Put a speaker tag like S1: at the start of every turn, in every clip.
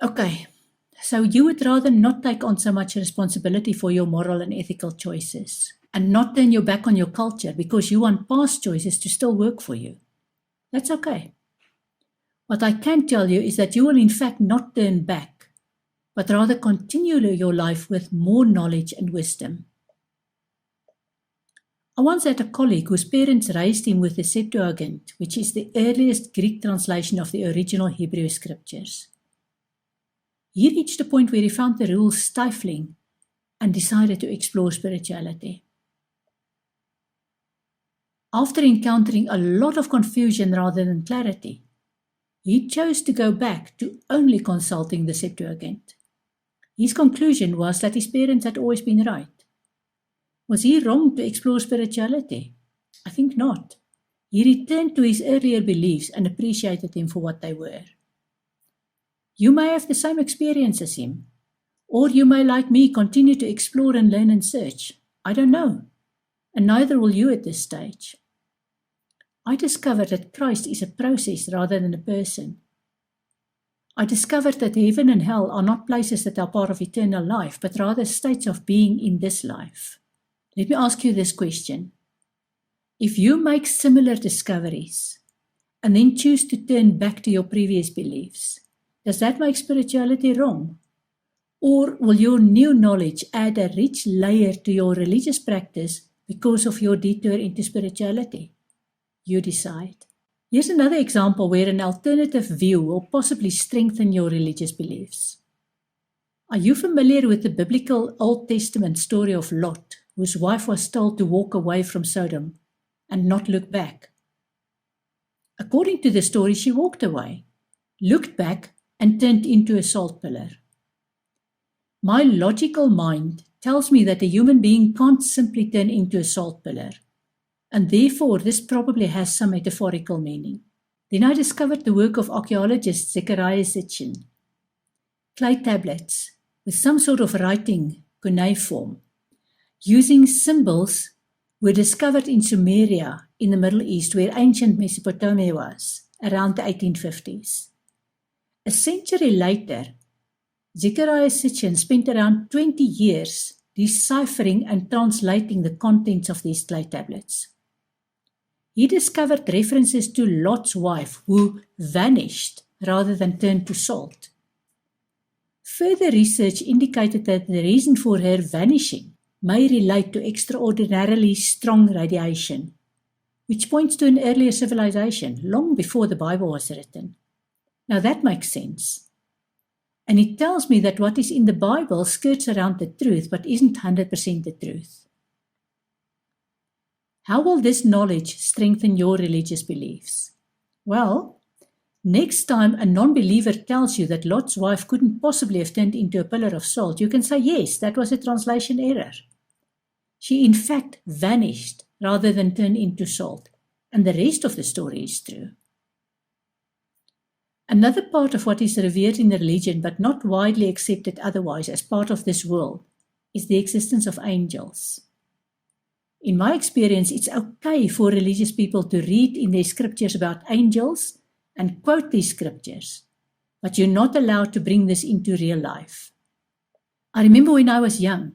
S1: Okay, so you would rather not take on so much responsibility for your moral and ethical choices and not turn your back on your culture because you want past choices to still work for you. That's okay. What I can tell you is that you will in fact not turn back, but rather continue your life with more knowledge and wisdom. I once had a colleague whose parents raised him with the Septuagint, which is the earliest Greek translation of the original Hebrew scriptures. He reached a point where he found the rules stifling and decided to explore spirituality. After encountering a lot of confusion rather than clarity, he chose to go back to only consulting the Septuagint. His conclusion was that his parents had always been right. Was he wrong to explore spirituality? I think not. He returned to his earlier beliefs and appreciated them for what they were. You may have the same experience as him, or you may, like me, continue to explore and learn and search. I don't know, and neither will you at this stage. I discovered that Christ is a process rather than a person. I discovered that heaven and hell are not places that are part of eternal life, but rather states of being in this life. Let me ask you this question. If you make similar discoveries and then choose to turn back to your previous beliefs, does that make spirituality wrong? Or will your new knowledge add a rich layer to your religious practice because of your detour into spirituality? You decide. Here's another example where an alternative view will possibly strengthen your religious beliefs. Are you familiar with the biblical Old Testament story of Lot, whose wife was told to walk away from Sodom and not look back? According to the story, she walked away, looked back, and turned into a salt pillar. My logical mind tells me that a human being can't simply turn into a salt pillar, and therefore this probably has some metaphorical meaning. Then I discovered the work of archaeologist Zechariah Sitchin. Clay tablets with some sort of writing, cuneiform, using symbols were discovered in Sumeria in the Middle East, where ancient Mesopotamia was, around the 1850s. A century later, Zechariah Sitchin spent around 20 years deciphering and translating the contents of these clay tablets. He discovered references to Lot's wife who vanished rather than turned to salt. Further research indicated that the reason for her vanishing may relate to extraordinarily strong radiation, which points to an earlier civilization long before the Bible was written. Now that makes sense. And it tells me that what is in the Bible skirts around the truth, but isn't 100% the truth. How will this knowledge strengthen your religious beliefs? Well, next time a non-believer tells you that Lot's wife couldn't possibly have turned into a pillar of salt, you can say, yes, that was a translation error. She in fact vanished rather than turned into salt, and the rest of the story is true. Another part of what is revered in the religion, but not widely accepted otherwise as part of this world, is the existence of angels. In my experience, it's okay for religious people to read in their scriptures about angels and quote these scriptures, but you're not allowed to bring this into real life. I remember when I was young,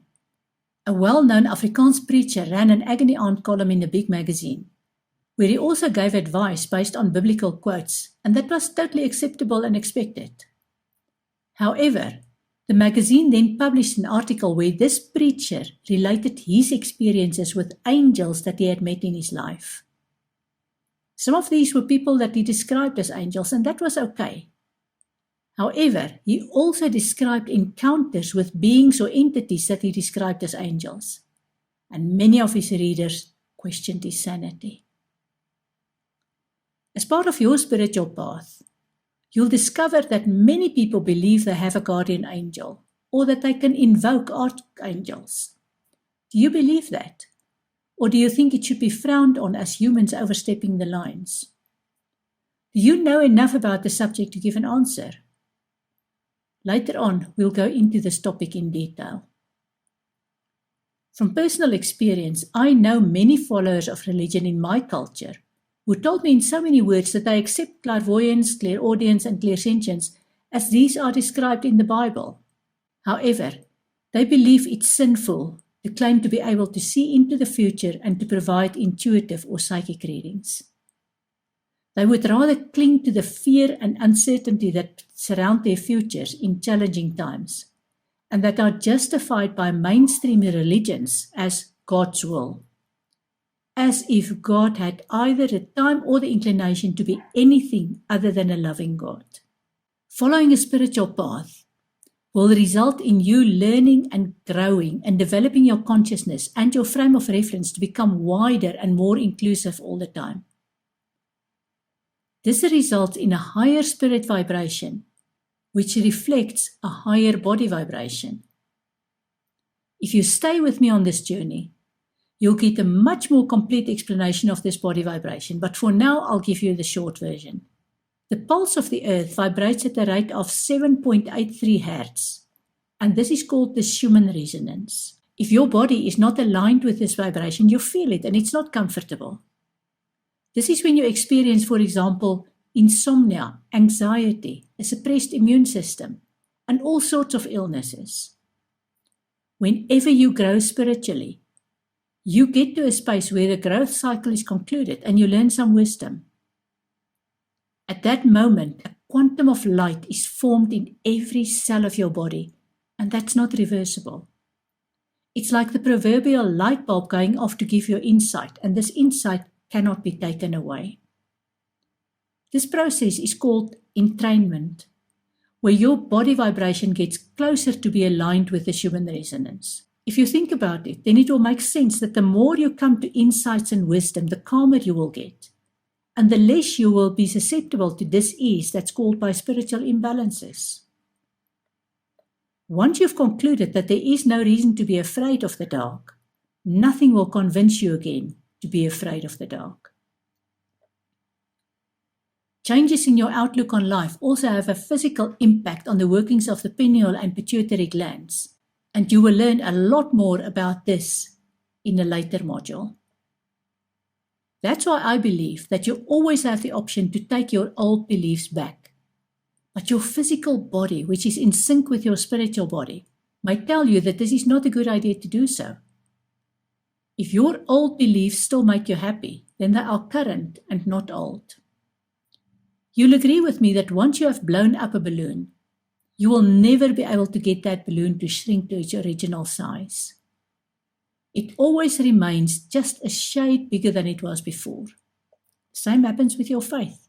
S1: a well-known Afrikaans preacher ran an agony aunt column in a big magazine, where he also gave advice based on biblical quotes, and that was totally acceptable and expected. However, the magazine then published an article where this preacher related his experiences with angels that he had met in his life. Some of these were people that he described as angels, and that was okay. However, he also described encounters with beings or entities that he described as angels, and many of his readers questioned his sanity. As part of your spiritual path, you'll discover that many people believe they have a guardian angel, or that they can invoke archangels. Do you believe that? Or do you think it should be frowned on as humans overstepping the lines? Do you know enough about the subject to give an answer? Later on, we'll go into this topic in detail. From personal experience, I know many followers of religion in my culture who told me in so many words that they accept clairvoyance, clairaudience, and clairsentience as these are described in the Bible. However, they believe it's sinful to claim to be able to see into the future and to provide intuitive or psychic readings. They would rather cling to the fear and uncertainty that surround their futures in challenging times, and that are justified by mainstream religions as God's will, as if God had either the time or the inclination to be anything other than a loving God. Following a spiritual path will result in you learning and growing and developing your consciousness and your frame of reference to become wider and more inclusive all the time. This results in a higher spirit vibration, which reflects a higher body vibration. If you stay with me on this journey, you'll get a much more complete explanation of this body vibration, but for now I'll give you the short version. The pulse of the earth vibrates at a rate of 7.83 Hz, and this is called the Schumann resonance. If your body is not aligned with this vibration, you feel it and it's not comfortable. This is when you experience, for example, insomnia, anxiety, a suppressed immune system, and all sorts of illnesses. Whenever you grow spiritually, you get to a space where the growth cycle is concluded and you learn some wisdom. At that moment, a quantum of light is formed in every cell of your body, and that's not reversible. It's like the proverbial light bulb going off to give you insight, and this insight cannot be taken away. This process is called entrainment, where your body vibration gets closer to be aligned with the Schumann resonance. If you think about it, then it will make sense that the more you come to insights and wisdom, the calmer you will get, and the less you will be susceptible to dis-ease that's called by spiritual imbalances. Once you've concluded that there is no reason to be afraid of the dark, nothing will convince you again to be afraid of the dark. Changes in your outlook on life also have a physical impact on the workings of the pineal and pituitary glands, and you will learn a lot more about this in a later module. That's why I believe that you always have the option to take your old beliefs back, but your physical body, which is in sync with your spiritual body, might tell you that this is not a good idea to do so. If your old beliefs still make you happy, then they are current and not old. You'll agree with me that once you have blown up a balloon, you will never be able to get that balloon to shrink to its original size. It always remains just a shade bigger than it was before. Same happens with your faith.